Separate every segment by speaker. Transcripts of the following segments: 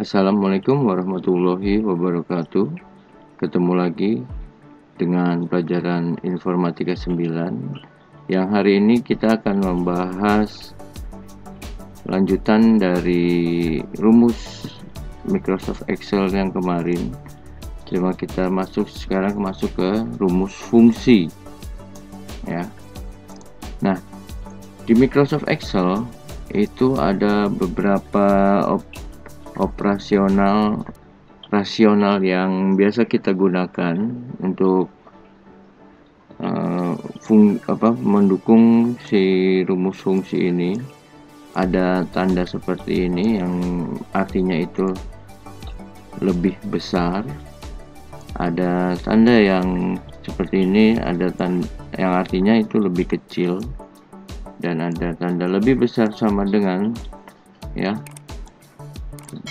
Speaker 1: Assalamualaikum warahmatullahi wabarakatuh. Ketemu lagi dengan pelajaran Informatika 9. Yang hari ini kita akan membahas lanjutan dari rumus Microsoft Excel yang kemarin. Cuma kita sekarang masuk ke rumus fungsi. Ya. Nah, di Microsoft Excel itu ada beberapa rasional yang biasa kita gunakan untuk mendukung si rumus fungsi ini. Ada tanda seperti ini yang artinya itu lebih besar, ada tanda yang seperti ini, ada tanda yang artinya itu lebih kecil, dan ada tanda lebih besar sama dengan, ya,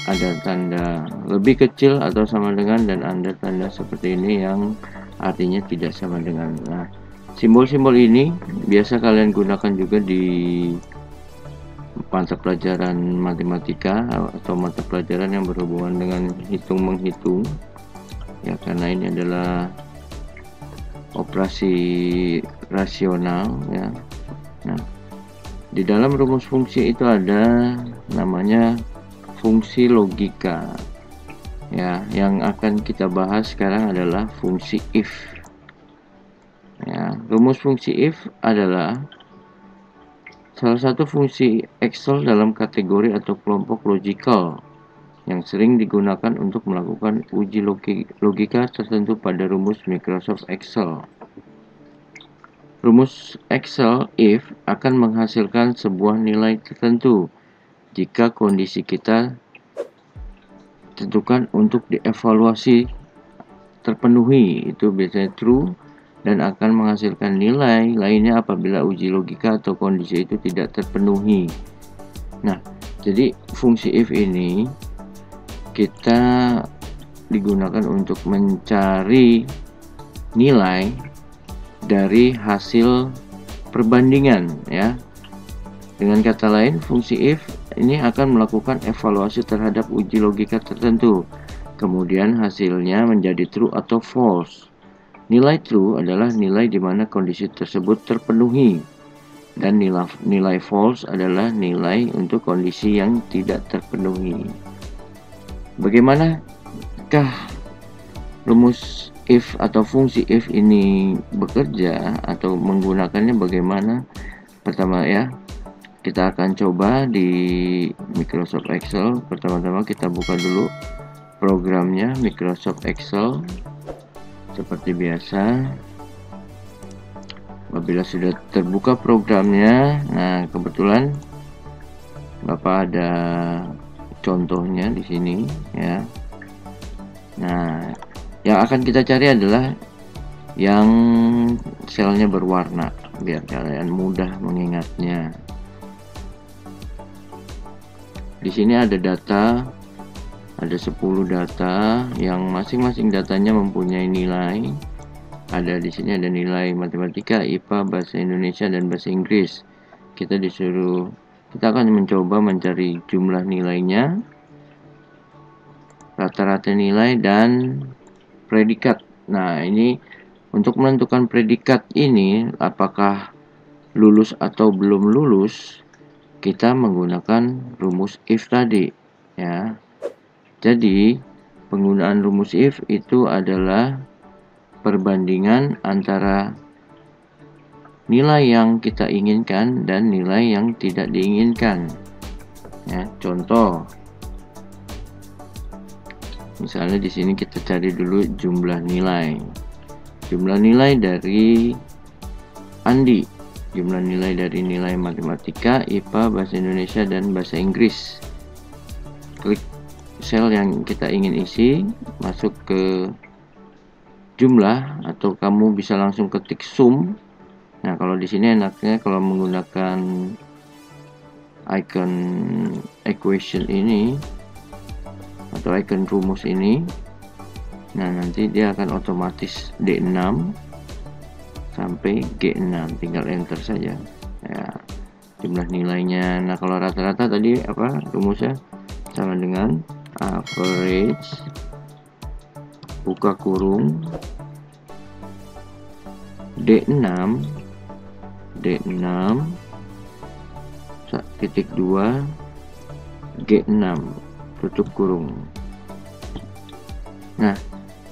Speaker 1: ada tanda lebih kecil atau sama dengan, dan ada tanda seperti ini yang artinya tidak sama dengan. Nah, simbol-simbol ini biasa kalian gunakan juga di mata pelajaran matematika atau mata pelajaran yang berhubungan dengan hitung-menghitung, ya, karena ini adalah operasi rasional, ya. Nah, di dalam rumus fungsi itu ada namanya fungsi logika, ya. Yang akan kita bahas sekarang adalah fungsi if, ya. Rumus fungsi if adalah salah satu fungsi Excel dalam kategori atau kelompok logical yang sering digunakan untuk melakukan uji logika tertentu pada rumus Microsoft Excel. Rumus Excel if akan menghasilkan sebuah nilai tertentu jika kondisi kita tentukan untuk dievaluasi terpenuhi, itu biasanya true, dan akan menghasilkan nilai lainnya apabila uji logika atau kondisi itu tidak terpenuhi. Nah, jadi fungsi if ini kita digunakan untuk mencari nilai dari hasil perbandingan, ya. Dengan kata lain, fungsi if ini akan melakukan evaluasi terhadap uji logika tertentu. Kemudian hasilnya menjadi true atau false. Nilai true adalah nilai di mana kondisi tersebut terpenuhi, dan nilai false adalah nilai untuk kondisi yang tidak terpenuhi. Bagaimanakah rumus if atau fungsi if ini bekerja atau menggunakannya bagaimana? Pertama, ya, kita akan coba di Microsoft Excel. Pertama-tama kita buka dulu programnya Microsoft Excel seperti biasa. Apabila sudah terbuka programnya, nah, kebetulan Bapak ada contohnya di sini, ya. Nah, yang akan kita cari adalah yang selnya berwarna biar kalian mudah mengingatnya. Di sini ada data, ada 10 data yang masing-masing datanya mempunyai nilai. Ada di sini ada nilai matematika, IPA, bahasa Indonesia, dan bahasa Inggris. Kita akan mencoba mencari jumlah nilainya, rata-rata nilai, dan predikat. Nah, ini untuk menentukan predikat ini apakah lulus atau belum lulus, kita menggunakan rumus if tadi, ya. Jadi, penggunaan rumus if itu adalah perbandingan antara nilai yang kita inginkan dan nilai yang tidak diinginkan. Ya, contoh, misalnya di sini kita cari dulu jumlah nilai. Jumlah nilai dari Andi. Jumlah nilai dari nilai matematika, IPA, bahasa Indonesia, dan bahasa Inggris. Klik sel yang kita ingin isi, masuk ke jumlah, atau kamu bisa langsung ketik sum. Nah, kalau di sini enaknya kalau menggunakan icon equation ini atau icon rumus ini. Nah, nanti dia akan otomatis D6 sampai G6, tinggal enter saja, ya, jumlah nilainya. Nah, kalau rata-rata tadi rumusnya sama dengan average buka kurung D6 titik 2 G6 tutup kurung. Nah,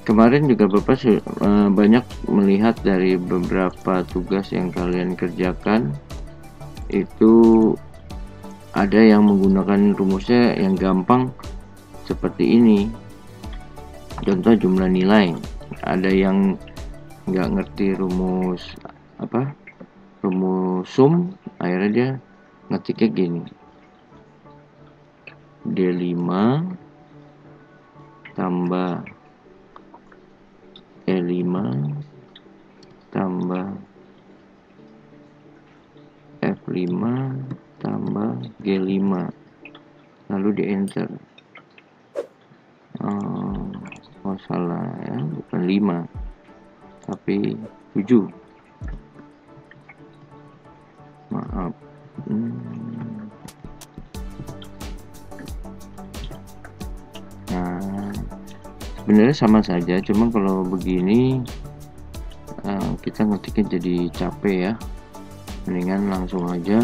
Speaker 1: kemarin juga Bapak banyak melihat dari beberapa tugas yang kalian kerjakan itu ada yang menggunakan rumusnya yang gampang seperti ini. Contoh jumlah nilai. Ada yang nggak ngerti rumus sum, akhirnya dia ngetiknya gini, D5 tambah E5 tambah F5 tambah G5, lalu di enter. Oh salah ya, bukan 5 tapi 7, maaf. Nah, sebenarnya sama saja, cuma kalau begini kita ngetiknya jadi capek ya. Mendingan langsung aja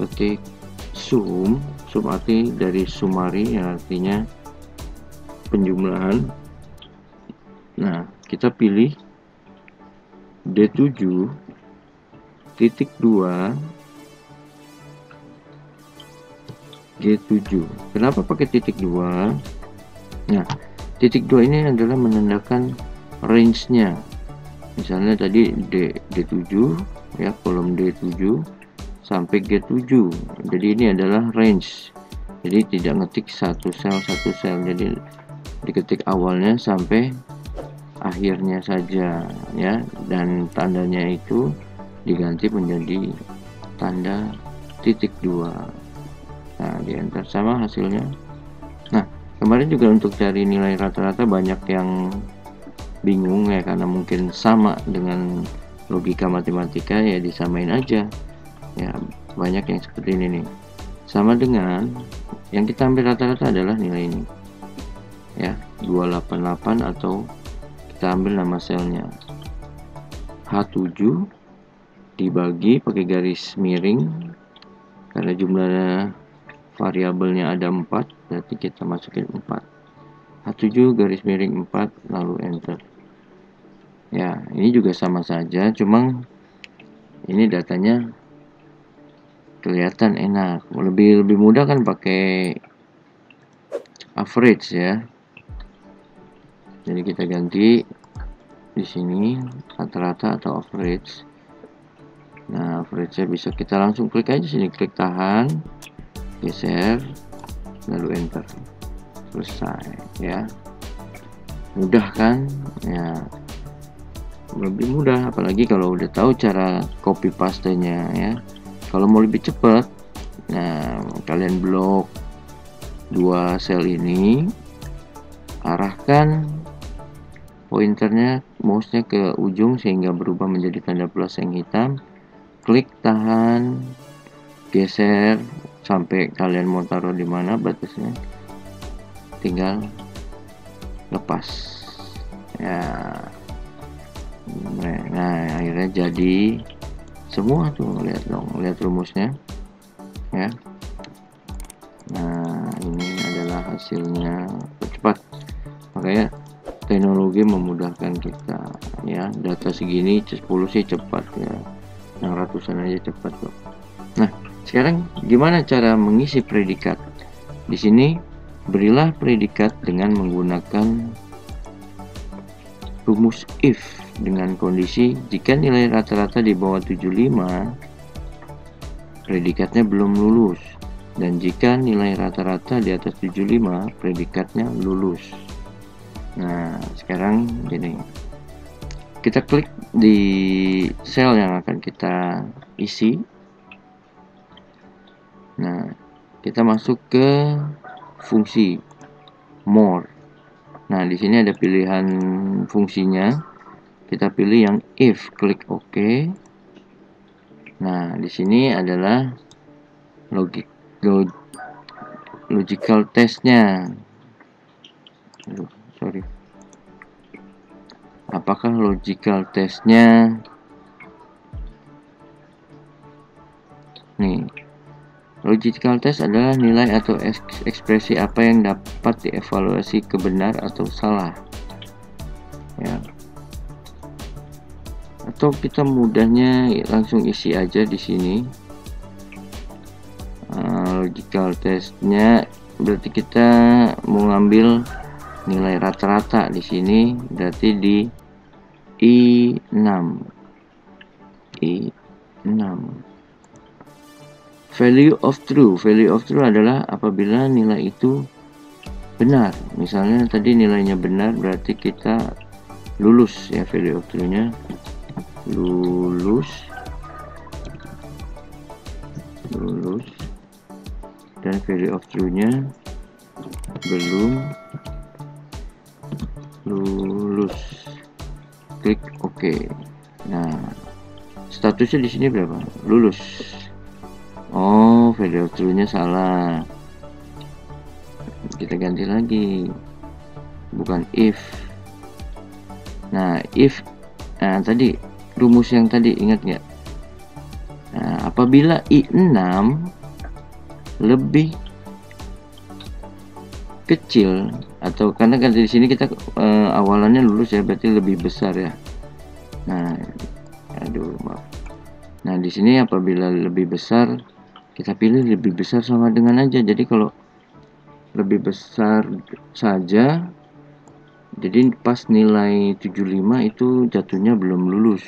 Speaker 1: ketik sum arti dari summary, yang artinya penjumlahan. Nah, kita pilih D7 titik 2 G7. Kenapa pakai titik 2? Nah, titik 2 ini adalah menandakan range-nya. Misalnya tadi D7 ya, kolom D7 sampai G7. Jadi ini adalah range. Jadi tidak ngetik satu sel, jadi diketik awalnya sampai akhirnya saja ya, dan tandanya itu diganti menjadi tanda titik 2. Nah, di enter sama hasilnya. Nah, kemarin juga untuk cari nilai rata-rata banyak yang bingung ya, karena mungkin sama dengan logika matematika, ya disamain aja ya. Banyak yang seperti ini nih, sama dengan yang kita ambil rata-rata adalah nilai ini ya, 288, atau kita ambil nama selnya H7 dibagi pakai garis miring karena jumlah variabelnya ada 4, berarti kita masukin 4. H7 garis miring 4, lalu enter. Ya, ini juga sama saja, cuma ini datanya kelihatan enak, lebih mudah kan pakai average ya. Jadi kita ganti di sini rata-rata atau average. Nah, average-nya bisa kita langsung klik aja sini, klik tahan, geser, lalu enter. Selesai ya. Mudah kan? Ya, lebih mudah, apalagi kalau udah tahu cara copy paste-nya ya. Kalau mau lebih cepat, nah kalian blok 2 sel ini, arahkan pointernya, mouse-nya ke ujung sehingga berubah menjadi tanda plus yang hitam. Klik tahan, geser sampai kalian mau taruh di mana batasnya, tinggal lepas ya. Nah, akhirnya jadi semua tuh. Lihat dong, lihat rumusnya ya. Nah, ini adalah hasilnya cepat. Makanya teknologi memudahkan kita ya. Data segini 10 sih cepat ya, yang ratusan aja cepat kok. Nah, sekarang gimana cara mengisi predikat? Di sini berilah predikat dengan menggunakan rumus if dengan kondisi jika nilai rata-rata di bawah 75, predikatnya belum lulus, dan jika nilai rata-rata di atas 75, predikatnya lulus. Nah, sekarang gini, kita klik di sel yang akan kita isi. Nah, kita masuk ke fungsi more. Nah, di sini ada pilihan fungsinya. Kita pilih yang if, klik OK. logical testnya. Sorry. Apakah logical testnya nih? Logical test adalah nilai atau ekspresi apa yang dapat dievaluasi kebenar atau salah, ya. Atau kita mudahnya langsung isi aja di sini. Logical testnya berarti kita mau ngambil nilai rata-rata di sini, berarti di I6. Value of true adalah apabila nilai itu benar. Misalnya tadi nilainya benar, berarti kita lulus, ya. Value of true-nya lulus, dan value of true-nya belum lulus. Klik OK. Nah, statusnya di sini berapa? Lulus. Oh, value of true-nya salah. Kita ganti lagi. Bukan if. Nah, if. Nah, tadi rumus yang tadi ingat nggak? Nah, apabila I6 lebih kecil, atau karena kan di sini kita awalannya lulus, ya, berarti lebih besar, ya. Nah, maaf. Nah, di sini apabila lebih besar, kita pilih lebih besar sama dengan aja. Jadi kalau lebih besar saja, jadi pas nilai 75 itu jatuhnya belum lulus.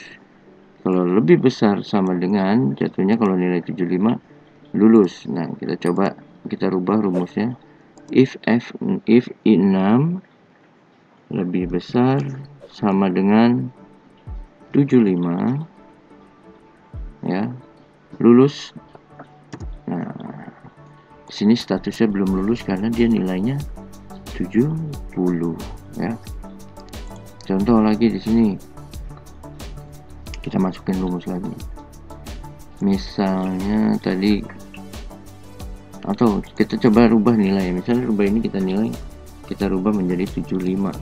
Speaker 1: Kalau lebih besar sama dengan, jatuhnya kalau nilai 75 lulus. Nah, kita coba, kita rubah rumusnya. If I6 lebih besar sama dengan 75, ya, lulus. Nah, sini statusnya belum lulus karena dia nilainya 70, ya. Contoh lagi di sini, kita masukin rumus lagi. Misalnya tadi, atau kita coba rubah nilai. Misalnya rubah ini, kita rubah menjadi 75.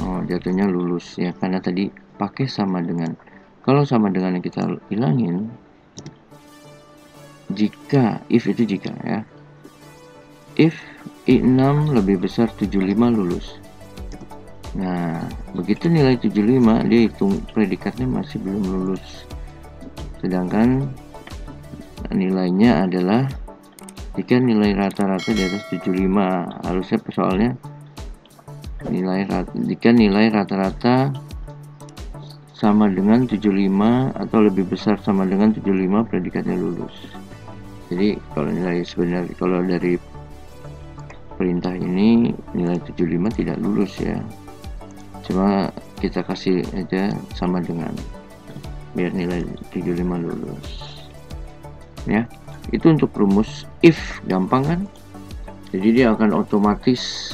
Speaker 1: Oh, jatuhnya lulus, ya, karena tadi pakai sama dengan. Kalau sama dengan yang kita hilangin, jika, if itu jika, ya. If I6 lebih besar 75 lulus. Nah, begitu nilai 75, dia hitung predikatnya masih belum lulus. Sedangkan nilainya adalah jika nilai rata-rata di atas 75. Harusnya soalnya jika nilai rata-rata sama dengan 75 atau lebih besar sama dengan 75, predikatnya lulus. Jadi kalau nilai sebenarnya, kalau dari perintah ini nilai 75 tidak lulus, ya. Cuma kita kasih aja sama dengan, biar nilai 75 lulus, ya. Itu untuk rumus if, gampang kan? Jadi dia akan otomatis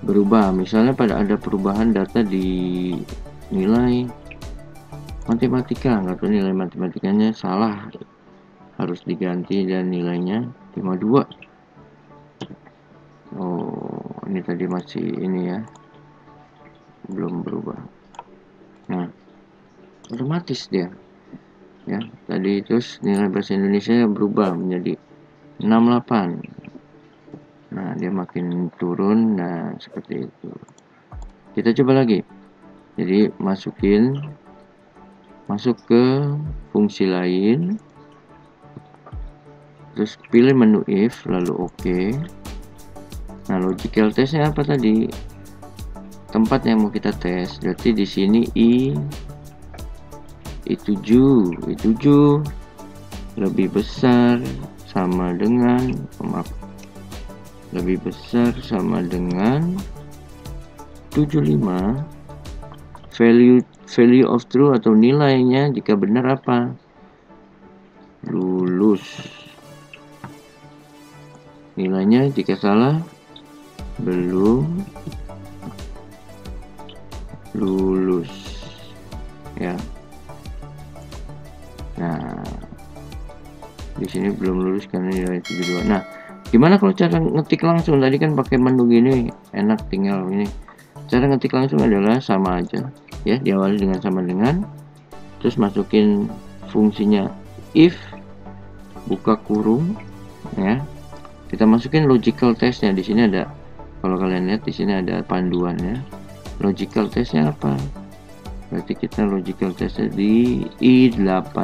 Speaker 1: berubah. Misalnya pada ada perubahan data di nilai matematika, nggak tahu nilai matematikanya salah, harus diganti dan nilainya 52. Oh, ini tadi masih ini, ya, belum berubah. Nah, otomatis dia, ya, tadi terus nilai bahasa Indonesia berubah menjadi 68. Nah, dia makin turun. Nah, seperti itu. Kita coba lagi. Jadi masuk ke fungsi lain, terus pilih menu if, lalu OK. Nah, logical testnya apa tadi? Tempat yang mau kita tes. Berarti di sini I7 lebih besar sama dengan, lebih besar sama dengan 75. Value of true atau nilainya jika benar apa? Lulus. Nilainya jika salah belum lulus, ya. Nah, di sini belum lulus karena nilai 72. Nah, Gimana kalau cara ngetik langsung? Tadi kan pakai menu gini, enak tinggal ini. Cara ngetik langsung adalah sama aja, ya, diawali dengan sama dengan, terus masukin fungsinya if, buka kurung, ya. Kita masukin logical testnya. Di sini ada, kalau kalian lihat di sini ada panduannya. Logical testnya apa? Berarti kita logical testnya di I8.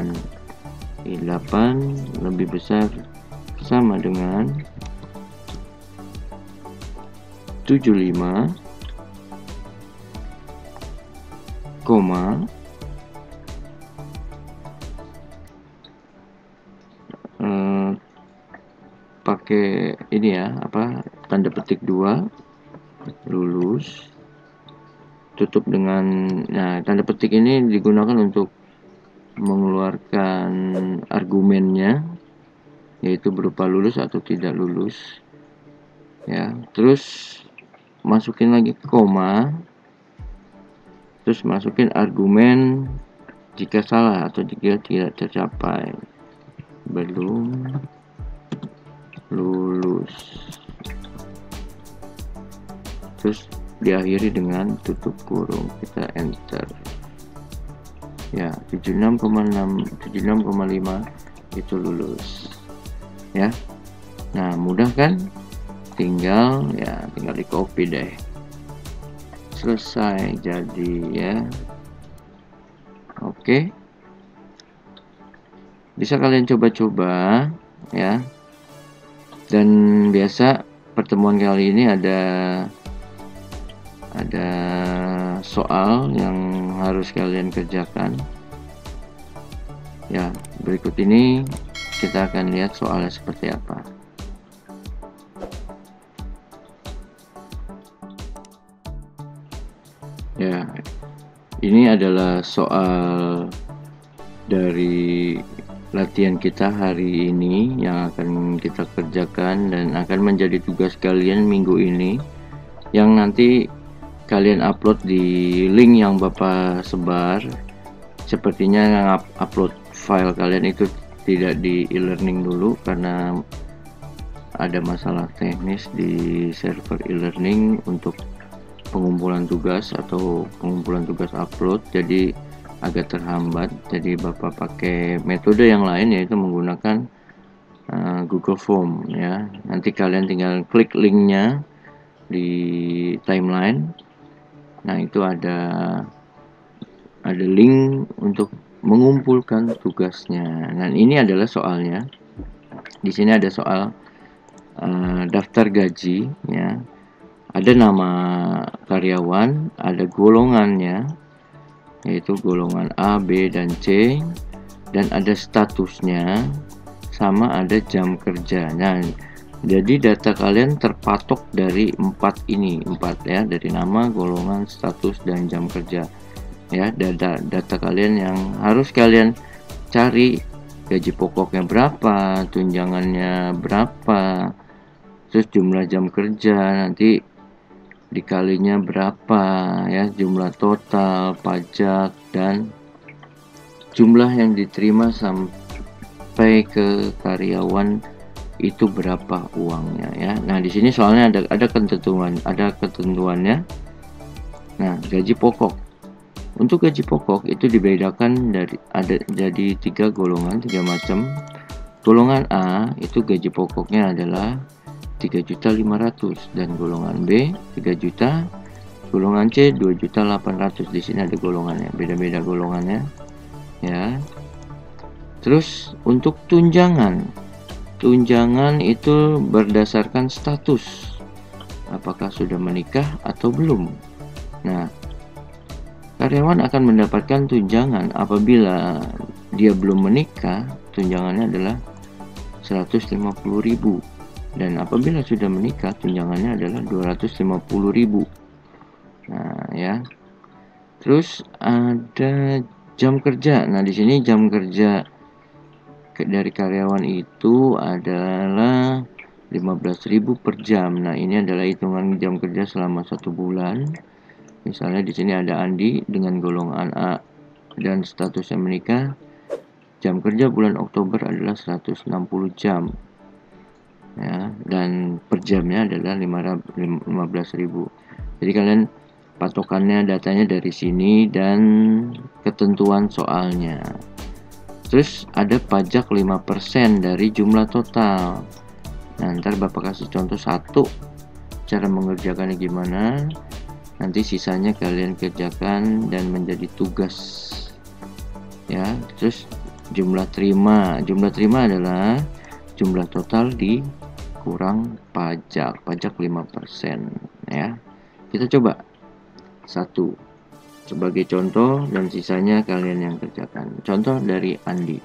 Speaker 1: I8 lebih besar sama dengan 75, koma, pakai ini ya, apa, tanda petik 2, lulus, tutup dengan, nah, tanda petik ini digunakan untuk mengeluarkan argumennya, yaitu berupa lulus atau tidak lulus, ya. Terus masukin lagi koma, terus masukin argumen jika salah atau jika tidak tercapai, belum lulus, terus diakhiri dengan tutup kurung. Kita enter, ya. 76,6, 76,5 itu lulus, ya. Nah, mudah kan? Tinggal di copy deh, selesai jadi, ya. Oke, bisa kalian coba-coba, ya. Dan biasa pertemuan kali ini ada soal yang harus kalian kerjakan, ya. Berikut ini kita akan lihat soalnya seperti apa. Ya, ini adalah soal dari latihan kita hari ini yang akan kita kerjakan dan akan menjadi tugas kalian minggu ini, yang nanti kalian upload di link yang Bapak sebar. Sepertinya yang upload file kalian itu tidak di e-learning dulu karena ada masalah teknis di server e-learning untuk pengumpulan tugas atau pengumpulan tugas upload, jadi agak terhambat. Jadi Bapak pakai metode yang lain, yaitu menggunakan Google Form, ya. Nanti kalian tinggal klik linknya di timeline. Nah, itu ada link untuk mengumpulkan tugasnya. Nah, ini adalah soalnya. Di sini ada soal daftar gaji, ya. Ada nama karyawan, ada golongannya, yaitu golongan A, B, dan C, dan ada statusnya, sama ada jam kerja. Nah, jadi data kalian terpatok dari 4 ya, dari nama, golongan, status, dan jam kerja, ya. Data kalian yang harus kalian cari, gaji pokoknya berapa, tunjangannya berapa, terus jumlah jam kerja nanti dikalinya berapa, ya, jumlah total, pajak, dan jumlah yang diterima sampai ke karyawan itu berapa uangnya, ya. Nah, di sini soalnya ada ketentuannya. Nah, gaji pokok. Untuk gaji pokok itu dibedakan jadi 3 golongan, 3 macam. Golongan A itu gaji pokoknya adalah 3.500.000 dan golongan B 3 juta, golongan C 2.800.000. Di sini ada golongannya, beda-beda golongannya, ya. Terus untuk tunjangan itu berdasarkan status, apakah sudah menikah atau belum. Nah, karyawan akan mendapatkan tunjangan apabila dia belum menikah, tunjangannya adalah 150.000. Dan apabila sudah menikah, tunjangannya adalah 250.000. Nah, ya. Terus ada jam kerja. Nah, di sini jam kerja dari karyawan itu adalah 15.000 per jam. Nah, ini adalah hitungan jam kerja selama 1 bulan. Misalnya di sini ada Andi dengan golongan A dan statusnya menikah. Jam kerja bulan Oktober adalah 160 jam. ya, dan per jamnya adalah 15.000. Jadi kalian patokannya datanya dari sini dan ketentuan soalnya. Terus ada pajak 5% dari jumlah total. Nah, ntar Bapak kasih contoh satu cara mengerjakannya gimana. Nanti sisanya kalian kerjakan dan menjadi tugas. Ya, terus jumlah terima adalah jumlah total dikurang pajak 5% ya. Kita coba satu sebagai contoh dan sisanya kalian yang kerjakan. Contoh dari Andi.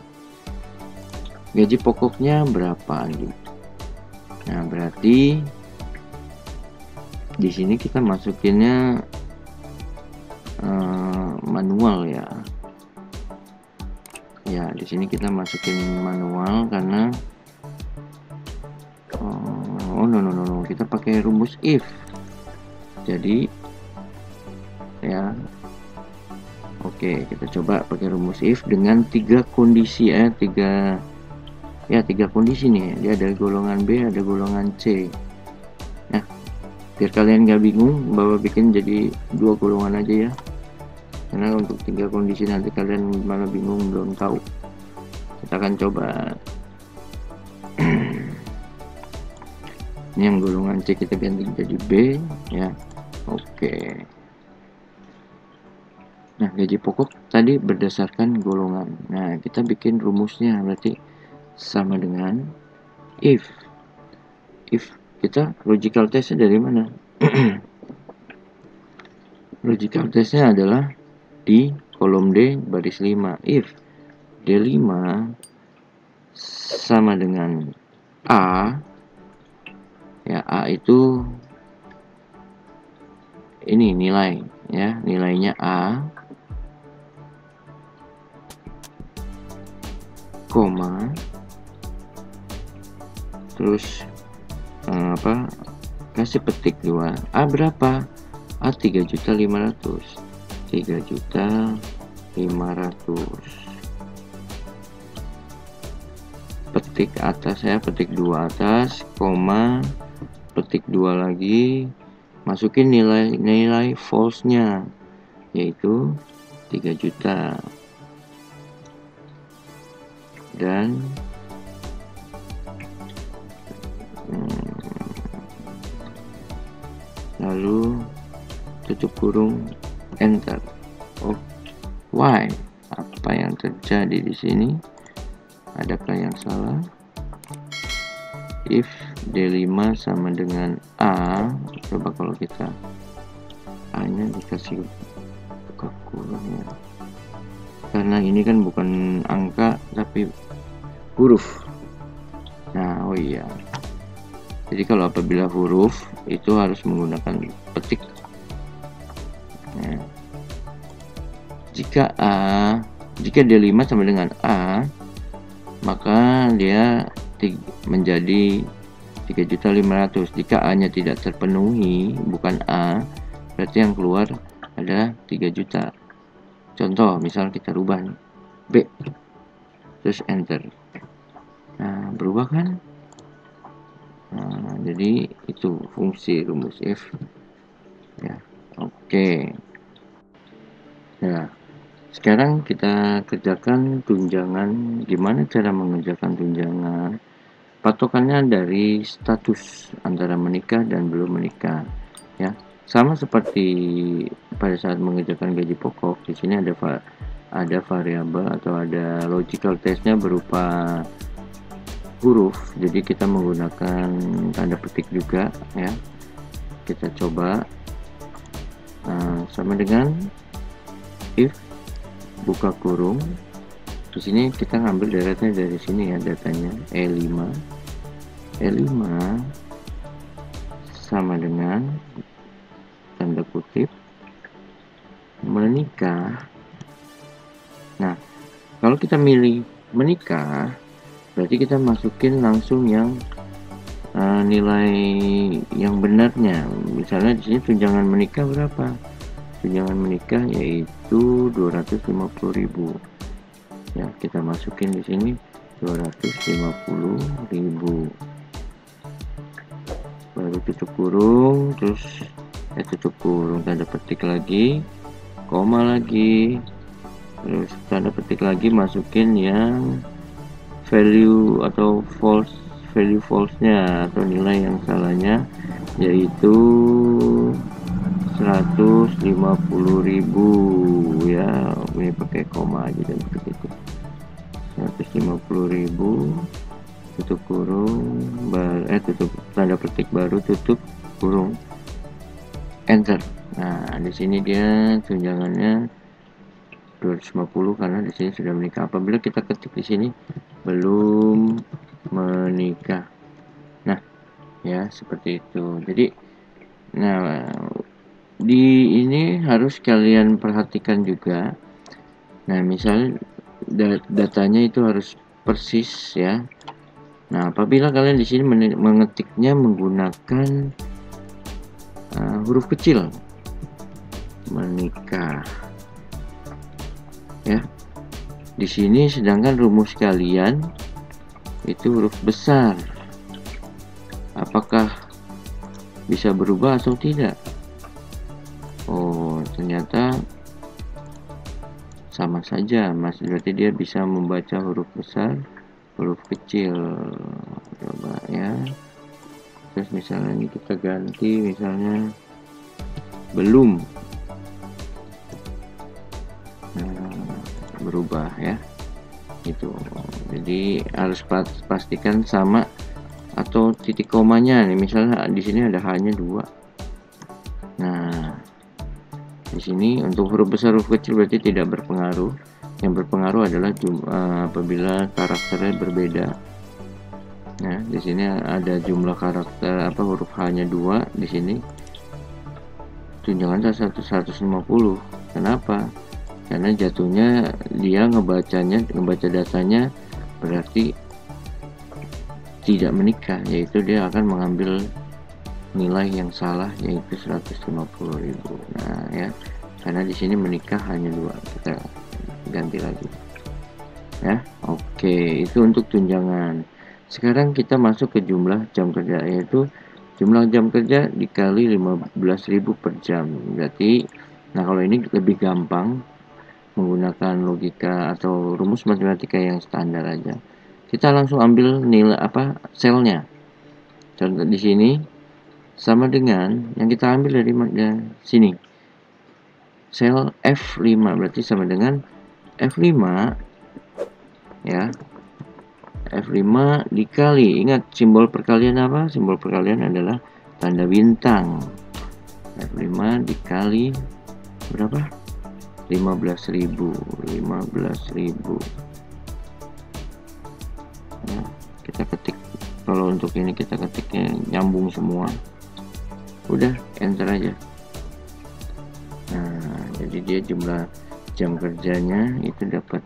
Speaker 1: Gaji pokoknya berapa, Andi? Nah, berarti di sini kita masukinnya manual ya. Ya, di sini kita masukin manual karena no, kita pakai rumus if. Jadi ya, oke, kita coba pakai rumus if dengan tiga kondisi tiga kondisi nih. Dia ada golongan B, ada golongan C. Nah, biar kalian nggak bingung, Bapak bikin jadi dua golongan aja ya. Karena untuk tiga kondisi nanti kalian malah bingung, belum tahu. Kita akan coba. Ini yang golongan C kita ganti jadi B ya. Oke. Nah, gaji pokok tadi berdasarkan golongan. Nah, kita bikin rumusnya berarti sama dengan if kita logical testnya dari mana? Logical testnya adalah di kolom D baris 5. If D5 sama dengan A, ya A itu ini nilai ya, nilainya A, koma, terus kasih petik 2. A berapa? A 3.500.000. 3.500.000. Petik atas ya, petik 2 atas, koma, petik 2 lagi, masukin nilai false-nya yaitu 3 juta. Dan lalu tutup kurung, enter. Oh, why? Apa yang terjadi di sini? Adakah yang salah? If D5 sama dengan A, coba kalau kita A-nya dikasih buka kurung ya. Karena ini kan bukan angka tapi huruf. Nah, oh iya. Jadi kalau apabila huruf itu harus menggunakan petik. Nah, jika D5 sama dengan A, maka dia menjadi 3.500.000. Jika A-nya tidak terpenuhi, bukan A, berarti yang keluar adalah 3 juta. Contoh, misal kita rubah nih, B, terus enter. Nah, berubah kan? Nah, jadi itu fungsi rumus if ya. Oke. Nah, sekarang kita kerjakan tunjangan. Gimana cara mengerjakan tunjangan? Patokannya dari status antara menikah dan belum menikah ya. Sama seperti pada saat mengerjakan gaji pokok, di sini ada variabel atau ada logical testnya berupa huruf. Jadi kita menggunakan tanda petik juga ya. Kita coba sama dengan if buka kurung. Di sini kita ngambil datanya dari sini ya, datanya E5 sama dengan tanda kutip menikah. Nah, kalau kita milih menikah, berarti kita masukin langsung yang nilai yang benarnya. Misalnya di sini tunjangan menikah berapa? Tunjangan menikah yaitu 250.000. Ya, kita masukin di sini 250.000. baru tutup kurung, terus tutup kurung, tanda petik lagi, koma lagi, terus tanda petik lagi, masukin yang value atau value false-nya atau nilai yang salahnya, yaitu 150.000 ya. Ini pakai koma aja dan begitu. 150.000, tutup kurung, tutup tanda petik baru, tutup kurung, enter. Nah, di sini dia tunjangannya 250 karena di sini sudah menikah. Apabila kita ketik di sini belum menikah. Nah, ya seperti itu. Jadi, nah di ini harus kalian perhatikan juga. Nah, misal datanya itu harus persis ya. Nah, apabila kalian di sini mengetiknya menggunakan huruf kecil, menikah, ya. Di sini sedangkan rumus kalian itu huruf besar. Apakah bisa berubah atau tidak? Oh, ternyata sama saja, Mas. Berarti dia bisa membaca huruf besar, huruf kecil. Coba ya. Terus misalnya ini kita ganti, misalnya belum. Nah, berubah ya. Itu. Jadi harus pastikan sama atau titik komanya nih. Misalnya di sini ada hanya 2. Nah, di sini untuk huruf besar huruf kecil berarti tidak berpengaruh. Yang berpengaruh adalah apabila karakternya berbeda. Nah, di sini ada jumlah karakter huruf hanya 2 di sini. Tunjangan 150. Kenapa? Karena jatuhnya dia ngebaca datanya berarti tidak menikah, yaitu dia akan mengambil nilai yang salah, yaitu 150.000. Nah ya, karena di sini menikah hanya 2, kita ganti lagi ya. Oke, itu untuk tunjangan. Sekarang kita masuk ke jumlah jam kerja, yaitu jumlah jam kerja dikali 15.000 per jam. Berarti, nah kalau ini lebih gampang menggunakan logika atau rumus matematika yang standar aja. Kita langsung ambil nilai selnya. Contoh di sini sama dengan yang kita ambil dari sini. Sel F5 berarti sama dengan F5 ya. F5 dikali, ingat simbol perkalian apa? Simbol perkalian adalah tanda bintang. F5 dikali berapa? 15.000. Ya, kita ketik. Kalau untuk ini kita ketiknya nyambung semua. Udah, enter aja. Nah, jadi dia jumlah jam kerjanya itu dapat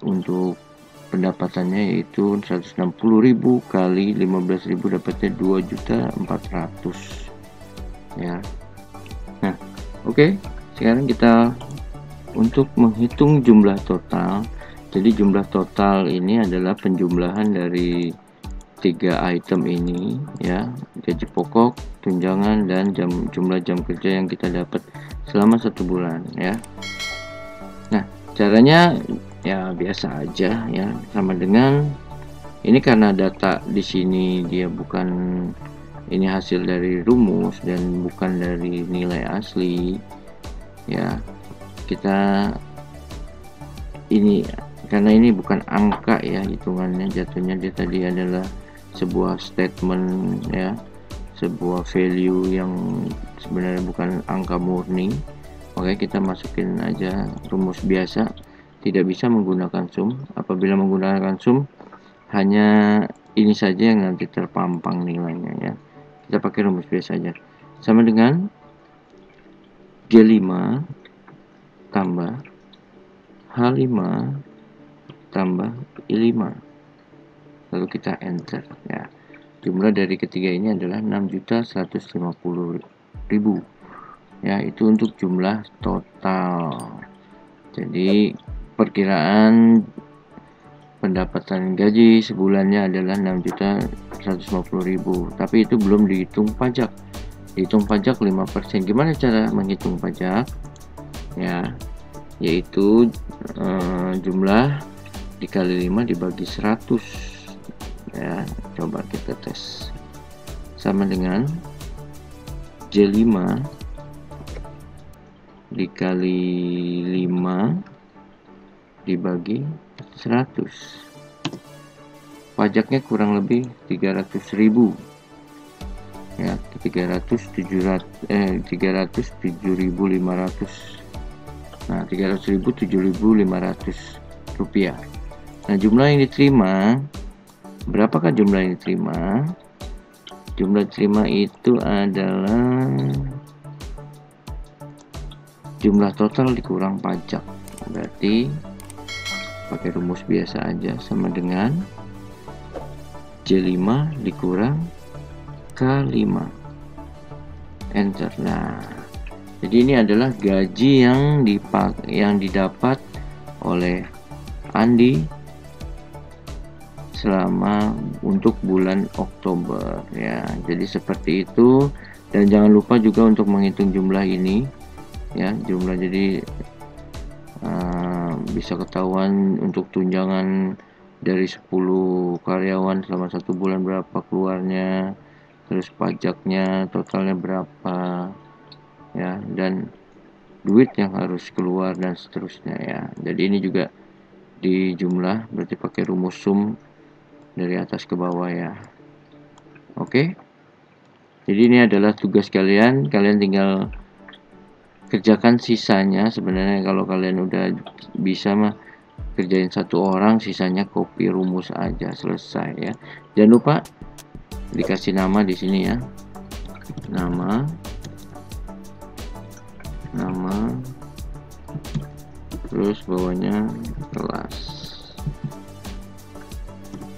Speaker 1: untuk pendapatannya yaitu 160.000 kali 15.000 dapatnya 2.400.000 ya. Nah, oke. Sekarang kita untuk menghitung jumlah total. Jadi jumlah total ini adalah penjumlahan dari 3 item ini ya, gaji pokok, tunjangan, dan jumlah jam kerja yang kita dapat selama 1 bulan ya. Nah, caranya ya biasa aja ya, sama dengan ini karena data di sini dia bukan ini hasil dari rumus dan bukan dari nilai asli ya. Kita ini karena ini bukan angka ya hitungannya, jatuhnya dia tadi adalah sebuah statement ya, sebuah value yang sebenarnya bukan angka murni. Oke, kita masukin aja rumus biasa, tidak bisa menggunakan sum. Apabila menggunakan sum, hanya ini saja yang nanti terpampang nilainya ya. Kita pakai rumus biasa saja, sama dengan G5 tambah H5 tambah I5, lalu kita enter ya. Jumlah dari ketiga ini adalah 6.150.000 ya, itu untuk jumlah total. Jadi perkiraan pendapatan gaji sebulannya adalah 6.150.000, tapi itu belum dihitung pajak. Dihitung pajak 5%. Gimana cara menghitung pajak? Ya, yaitu jumlah dikali 5 dibagi 100. Ya, coba kita tes. Sama dengan J5 dikali 5 dibagi 100. Pajaknya kurang lebih 300.000. Ya, 307.500. Nah, 300.000 rupiah. Nah, jumlah yang diterima, berapakah jumlah yang diterima? Jumlah diterima itu adalah jumlah total dikurang pajak. Berarti pakai rumus biasa aja, sama dengan J5 dikurang K5. Enter. Nah, jadi ini adalah gaji yang didapat oleh Andi selama untuk bulan Oktober, ya. Jadi seperti itu, dan jangan lupa juga untuk menghitung jumlah ini, ya, jumlah. Jadi bisa ketahuan untuk tunjangan dari 10 karyawan selama 1 bulan berapa keluarnya, terus pajaknya totalnya berapa, ya, dan duit yang harus keluar dan seterusnya, ya. Jadi ini juga di jumlah, berarti pakai rumus sum dari atas ke bawah, ya. Oke, jadi ini adalah tugas kalian tinggal kerjakan sisanya. Sebenarnya kalau kalian udah bisa mah kerjain 1 orang, sisanya copy rumus aja, selesai, ya. Jangan lupa dikasih nama di sini, ya, nama, terus bawahnya kelas,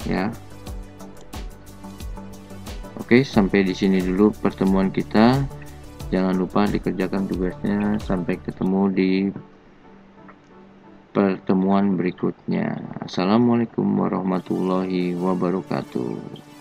Speaker 1: ya. Oke, sampai di sini dulu pertemuan kita. Jangan lupa dikerjakan tugasnya. Sampai ketemu di pertemuan berikutnya. Assalamualaikum warahmatullahi wabarakatuh.